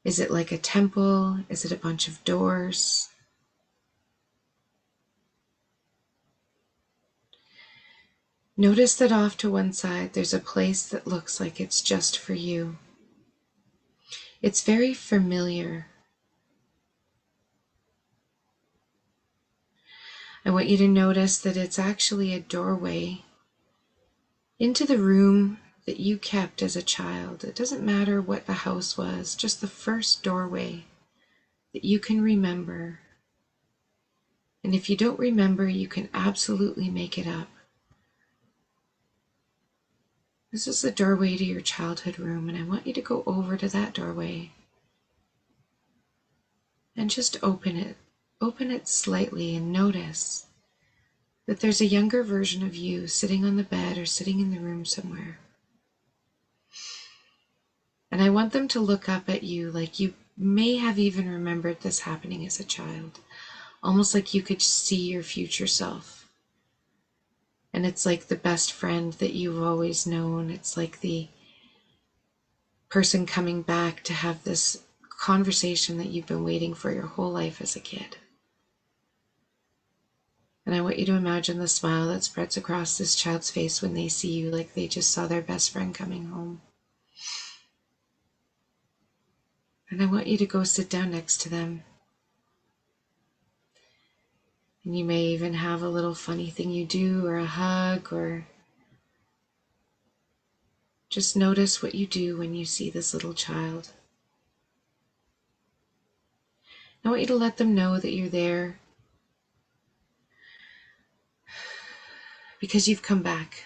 Is it like a temple? Is it a bunch of doors? Notice that off to one side, there's a place that looks like it's just for you. It's very familiar. I want you to notice that it's actually a doorway into the room that you kept as a child. It doesn't matter what the house was, just the first doorway that you can remember. And if you don't remember, you can absolutely make it up. This is the doorway to your childhood room, and I want you to go over to that doorway and just open it. Open it slightly and notice that there's a younger version of you sitting on the bed or sitting in the room somewhere. And I want them to look up at you like you may have even remembered this happening as a child, almost like you could see your future self. And it's like the best friend that you've always known. It's like the person coming back to have this conversation that you've been waiting for your whole life as a kid. And I want you to imagine the smile that spreads across this child's face when they see you, like they just saw their best friend coming home. And I want you to go sit down next to them. And you may even have a little funny thing you do, or a hug, or just notice what you do when you see this little child. I want you to let them know that you're there because you've come back.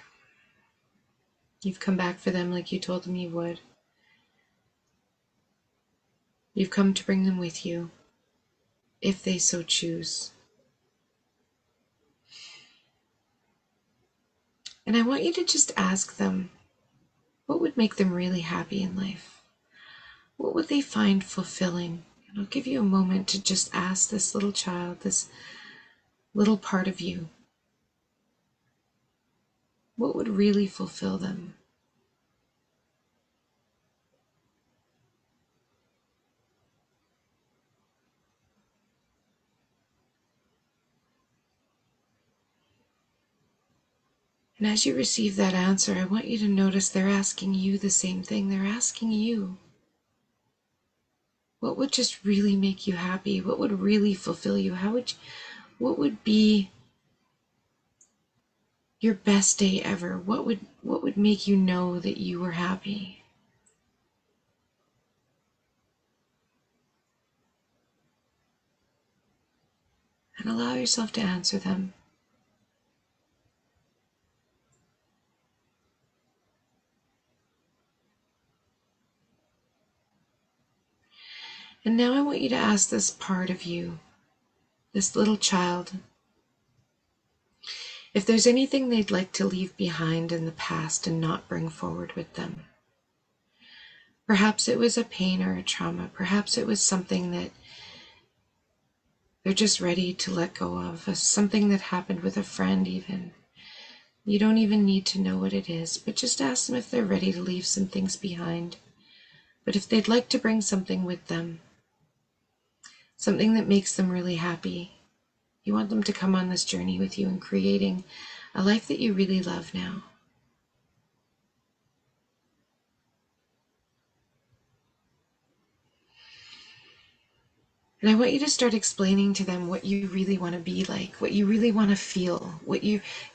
You've come back for them like you told them you would. You've come to bring them with you, if they so choose. And I want you to just ask them, what would make them really happy in life? What would they find fulfilling? And I'll give you a moment to just ask this little child, this little part of you, what would really fulfill them? And as you receive that answer, I want you to notice they're asking you the same thing. They're asking you, what would just really make you happy? What would really fulfill you? What would be your best day ever? What would make you know that you were happy? And allow yourself to answer them. And now I want you to ask this part of you, this little child, if there's anything they'd like to leave behind in the past and not bring forward with them. Perhaps it was a pain or a trauma. Perhaps it was something that they're just ready to let go of, something that happened with a friend even. You don't even need to know what it is, but just ask them if they're ready to leave some things behind. But if they'd like to bring something with them, something that makes them really happy, you want them to come on this journey with you in creating a life that you really love now. And I want you to start explaining to them what you really want to be like, what you really want to feel,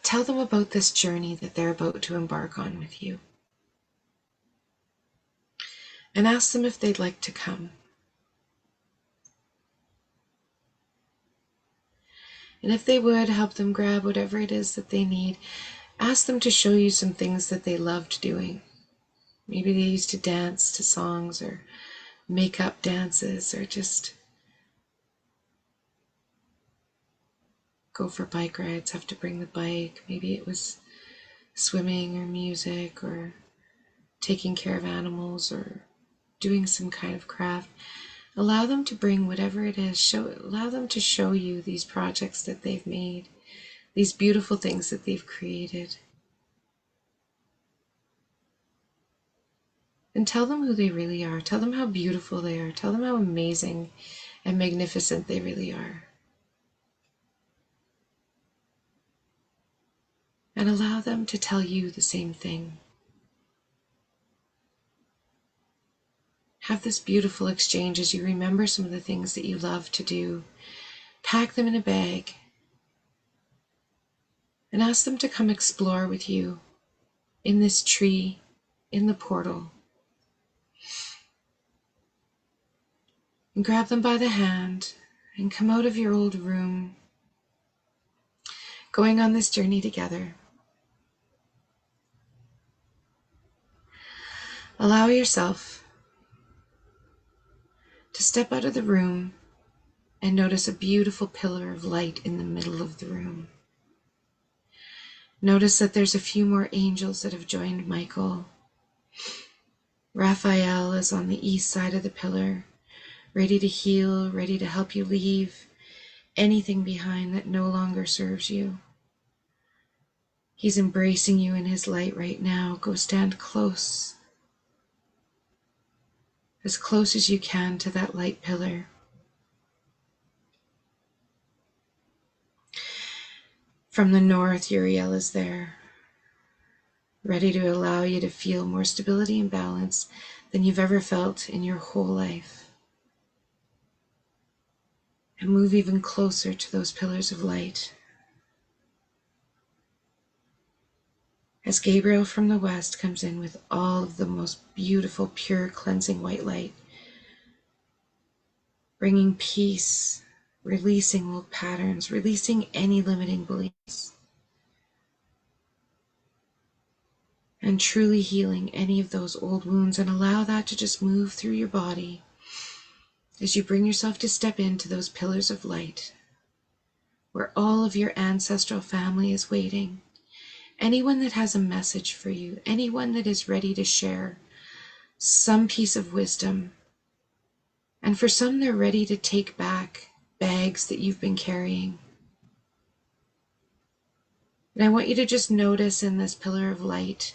tell them about this journey that they're about to embark on with you. And ask them if they'd like to come. And if they would, help them grab whatever it is that they need. Ask them to show you some things that they loved doing. Maybe they used to dance to songs or make up dances or just go for bike rides, have to bring the bike. Maybe it was swimming or music or taking care of animals or doing some kind of craft. Allow them to bring whatever it is. Allow them to show you these projects that they've made, these beautiful things that they've created. And tell them who they really are. Tell them how beautiful they are. Tell them how amazing and magnificent they really are. And allow them to tell you the same thing. Have this beautiful exchange as you remember some of the things that you love to do. Pack them in a bag and ask them to come explore with you in this tree, in the portal. And grab them by the hand and come out of your old room, going on this journey together. Allow yourself to step out of the room and notice a beautiful pillar of light in the middle of the room. Notice that there's a few more angels that have joined Michael. Raphael is on the east side of the pillar, ready to heal, ready to help you leave anything behind that no longer serves you. He's embracing you in his light right now. Go stand close, as close as you can to that light pillar. From the north, Uriel is there, ready to allow you to feel more stability and balance than you've ever felt in your whole life. And move even closer to those pillars of light. As Gabriel from the west comes in with all of the most beautiful, pure, cleansing white light, bringing peace, releasing old patterns, releasing any limiting beliefs, and truly healing any of those old wounds, and allow that to just move through your body as you bring yourself to step into those pillars of light where all of your ancestral family is waiting. Anyone that has a message for you, anyone that is ready to share some piece of wisdom. And for some, they're ready to take back bags that you've been carrying. And I want you to just notice in this pillar of light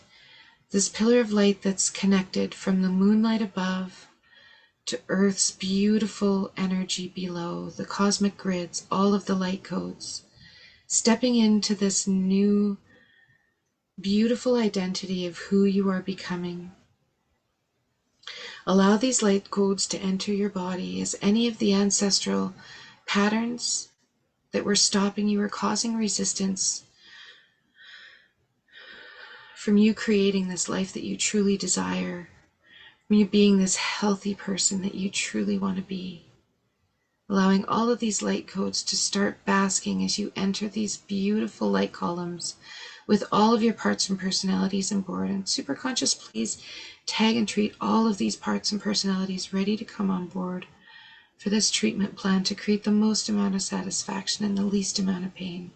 that's connected from the moonlight above to Earth's beautiful energy below, the cosmic grids, all of the light codes, stepping into this new beautiful identity of who you are becoming. Allow these light codes to enter your body as any of the ancestral patterns that were stopping you or causing resistance from you creating this life that you truly desire, from you being this healthy person that you truly want to be. Allowing all of these light codes to start basking as you enter these beautiful light columns with all of your parts and personalities on board. And Superconscious, please tag and treat all of these parts and personalities ready to come on board for this treatment plan to create the most amount of satisfaction and the least amount of pain.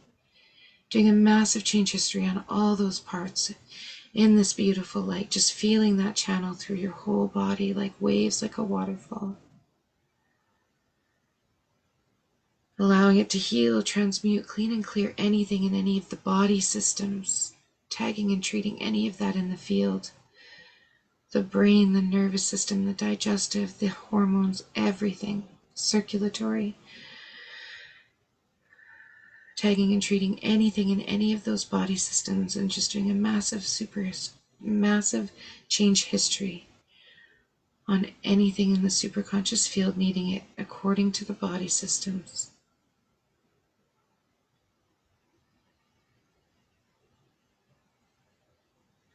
Doing a massive change history on all those parts in this beautiful light, just feeling that channel through your whole body like waves, like a waterfall. Allowing it to heal, transmute, clean and clear anything in any of the body systems, tagging and treating any of that in the field. The brain, the nervous system, the digestive, the hormones, everything, circulatory. Tagging and treating anything in any of those body systems and just doing a massive change history on anything in the superconscious field needing it according to the body systems.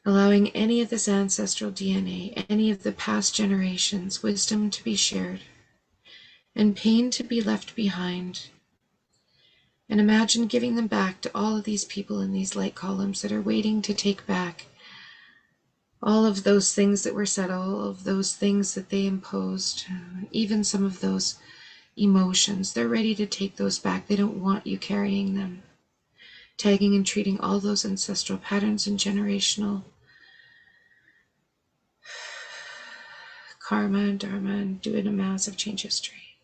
Allowing any of this ancestral DNA, any of the past generations' wisdom to be shared and pain to be left behind. And imagine giving them back to all of these people in these light columns that are waiting to take back all of those things that were said, all of those things that they imposed, even some of those emotions. They're ready to take those back. They don't want you carrying them. Tagging and treating all those ancestral patterns and generational karma and dharma, and doing a massive change history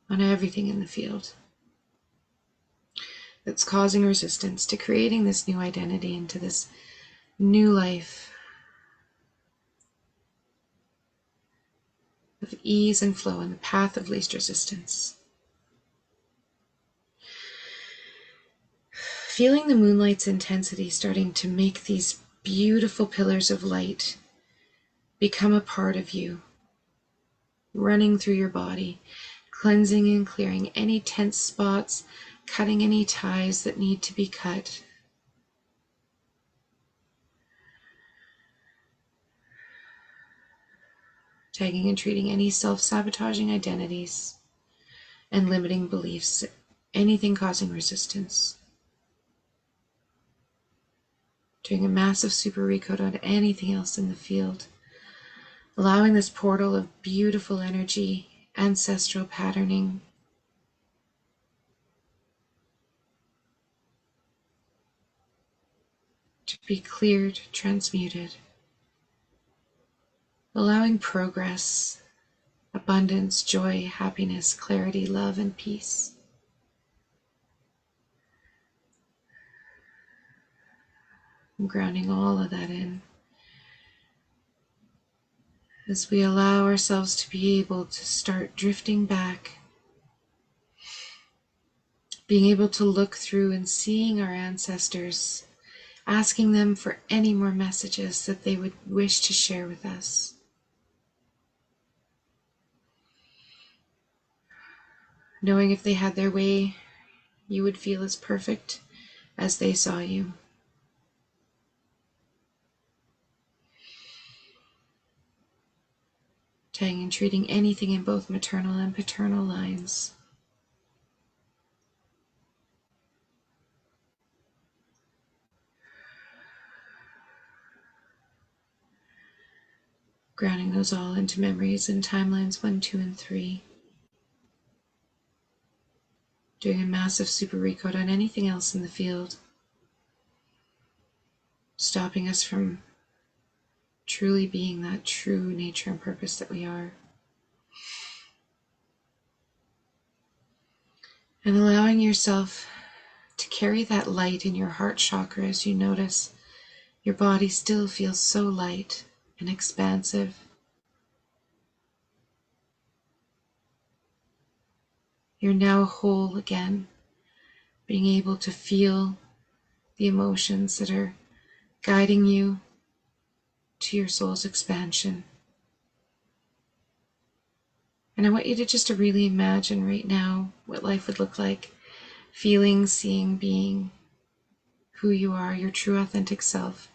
on everything in the field that's causing resistance to creating this new identity into this new life of ease and flow in the path of least resistance. Feeling the moonlight's intensity starting to make these beautiful pillars of light become a part of you, running through your body, cleansing and clearing any tense spots, cutting any ties that need to be cut. Tagging and treating any self-sabotaging identities and limiting beliefs, anything causing resistance. Doing a massive super recode on anything else in the field. Allowing this portal of beautiful energy, ancestral patterning, be cleared, transmuted, allowing progress, abundance, joy, happiness, clarity, love, and peace. I'm grounding all of that in as we allow ourselves to be able to start drifting back, being able to look through and seeing our ancestors, asking them for any more messages that they would wish to share with us. Knowing if they had their way, you would feel as perfect as they saw you. Tying and treating anything in both maternal and paternal lines. Grounding those all into memories in timelines 1, 2, and 3. Doing a massive super recode on anything else in the field, stopping us from truly being that true nature and purpose that we are. And allowing yourself to carry that light in your heart chakra as you notice your body still feels so light and expansive. You're now whole again, being able to feel the emotions that are guiding you to your soul's expansion. And I want you to just really imagine right now what life would look like, feeling, seeing, being who you are, your true authentic self.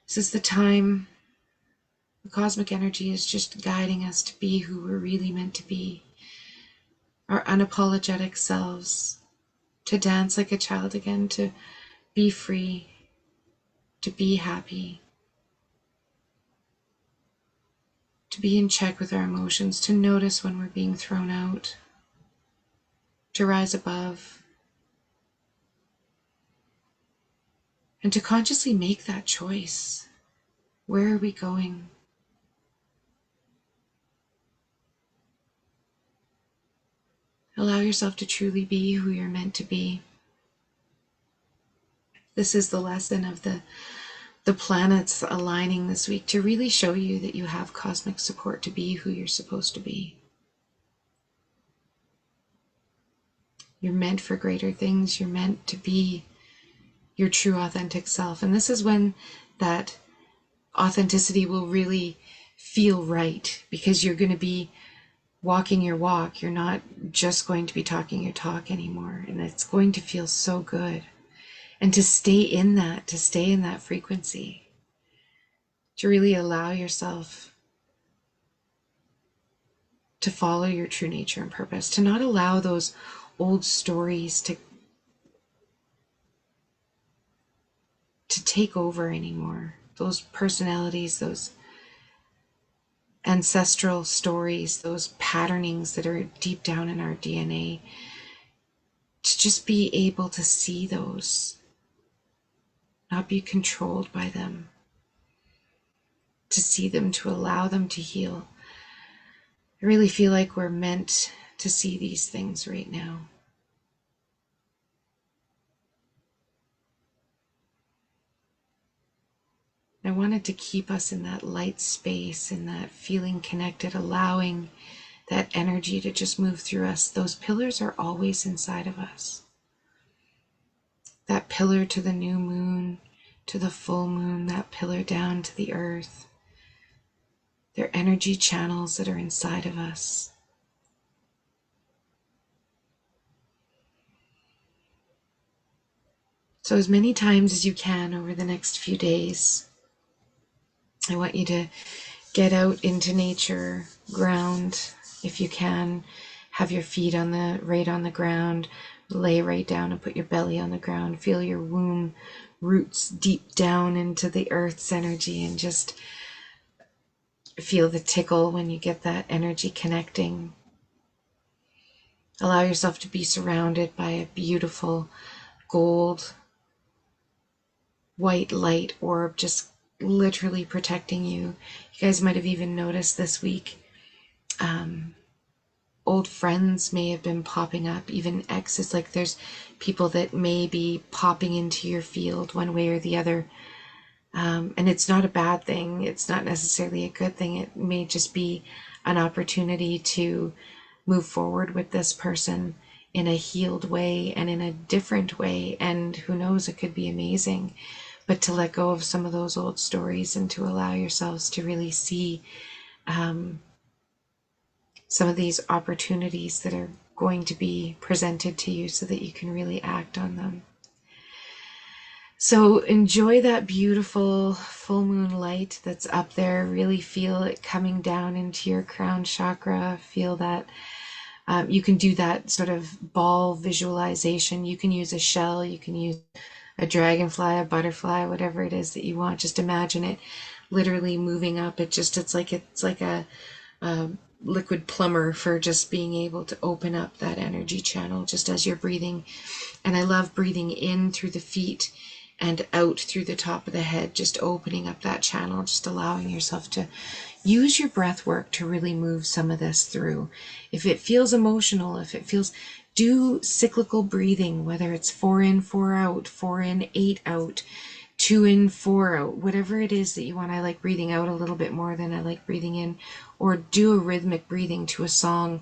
This is the time the cosmic energy is just guiding us to be who we're really meant to be, our unapologetic selves, to dance like a child again, to be free, to be happy, to be in check with our emotions, to notice when we're being thrown out, to rise above, and to consciously make that choice. Where are we going? Allow yourself to truly be who you're meant to be. This is the lesson of the planets aligning this week to really show you that you have cosmic support to be who you're supposed to be. You're meant for greater things. You're meant to be your true authentic self. And this is when that authenticity will really feel right, because you're going to be walking your walk. You're not just going to be talking your talk anymore. And it's going to feel so good. And to stay in that frequency, to really allow yourself to follow your true nature and purpose, to not allow those old stories to take over anymore. Those personalities, those ancestral stories, those patternings that are deep down in our DNA, to just be able to see those, not be controlled by them, to see them, to allow them to heal. I really feel like we're meant to see these things right now. I wanted to keep us in that light space, in that feeling connected, allowing that energy to just move through us. Those pillars are always inside of us. That pillar to the new moon, to the full moon, that pillar down to the earth. They're energy channels that are inside of us. So as many times as you can over the next few days, I want you to get out into nature, ground if you can, have your feet right on the ground, lay right down and put your belly on the ground, feel your womb roots deep down into the earth's energy, and just feel the tickle when you get that energy connecting. Allow yourself to be surrounded by a beautiful gold white light orb just literally protecting you. You guys might have even noticed this week, old friends may have been popping up, even exes. Like there's people that may be popping into your field one way or the other. And it's not a bad thing. It's not necessarily a good thing. It may just be an opportunity to move forward with this person in a healed way and in a different way. And who knows, it could be amazing. But to let go of some of those old stories and to allow yourselves to really see some of these opportunities that are going to be presented to you so that you can really act on them. So enjoy that beautiful full moon light that's up there. Really feel it coming down into your crown chakra. Feel that. You can do that sort of ball visualization. You can use a shell. You can use a dragonfly, a butterfly, whatever it is that you want. Just imagine it literally moving up. It's like a liquid plumber for just being able to open up that energy channel just as you're breathing. And I love breathing in through the feet and out through the top of the head, just opening up that channel, just allowing yourself to use your breath work to really move some of this through. If it feels emotional, if it feels, do cyclical breathing, whether it's 4 in, 4 out, 4 in, 8 out, 2 in, 4 out, whatever it is that you want. I like breathing out a little bit more than I like breathing in, or do a rhythmic breathing to a song.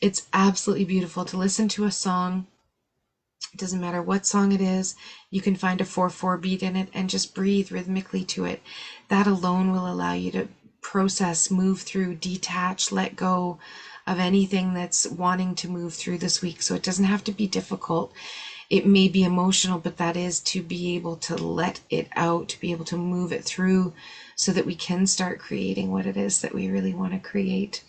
It's absolutely beautiful to listen to a song. It doesn't matter what song it is. You can find a 4/4 beat in it and just breathe rhythmically to it. That alone will allow you to process, move through, detach, let go of anything that's wanting to move through this week. So it doesn't have to be difficult. It may be emotional, but that is to be able to let it out, to be able to move it through so that we can start creating what it is that we really want to create.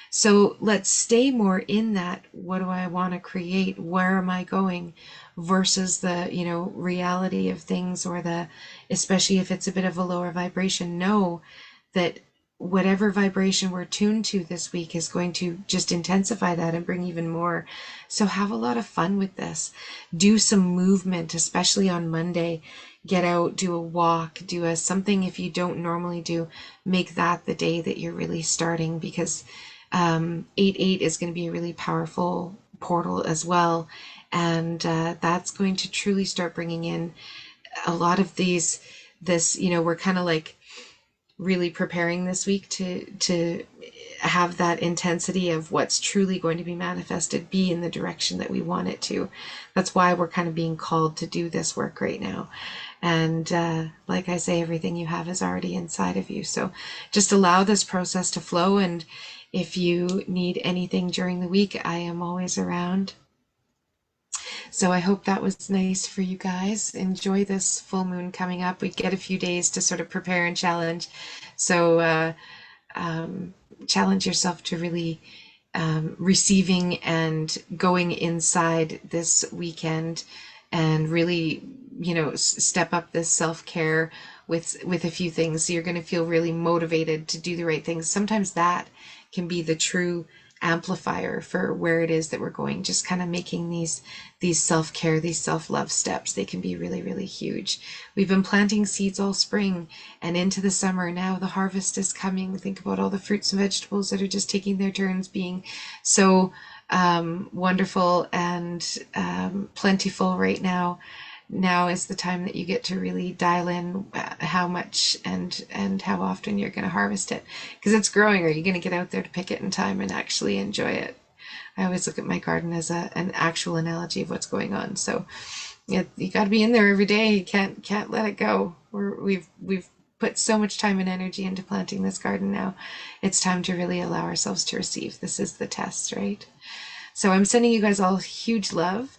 So let's stay more in that. What do I want to create? Where am I going? Versus the, reality of things, or especially if it's a bit of a lower vibration, know that whatever vibration we're tuned to this week is going to just intensify that and bring even more. So have a lot of fun with this. Do some movement, especially on Monday. Get out, do a walk, do something if you don't normally do. Make that the day that you're really starting, because 8/8 is going to be a really powerful portal as well. And that's going to truly start bringing in a lot of we're kind of like really preparing this week to have that intensity of what's truly going to be manifested be in the direction that we want it to. That's why we're kind of being called to do this work right now. And like I say, everything you have is already inside of you. So just allow this process to flow. And if you need anything during the week, I am always around. So I hope that was nice for you guys. Enjoy this full moon coming up. We get a few days to sort of prepare and challenge. So challenge yourself to really receiving and going inside this weekend, and really, step up this self-care with a few things. You're going to feel really motivated to do the right things. Sometimes that can be the true amplifier for where it is that we're going. Just kind of making these self-care, these self-love steps, they can be really, really huge. We've been planting seeds all spring and into the summer. Now the harvest is coming. Think about all the fruits and vegetables that are just taking their turns being so wonderful and plentiful right now. Now is the time that you get to really dial in how much and how often you're going to harvest it, because it's growing. Are you going to get out there to pick it in time and actually enjoy it? I always look at my garden as an actual analogy of what's going on. So you got to be in there every day. You can't let it go. We've put so much time and energy into planting this garden. Now it's time to really allow ourselves to receive. This is the test, right? So I'm sending you guys all huge love.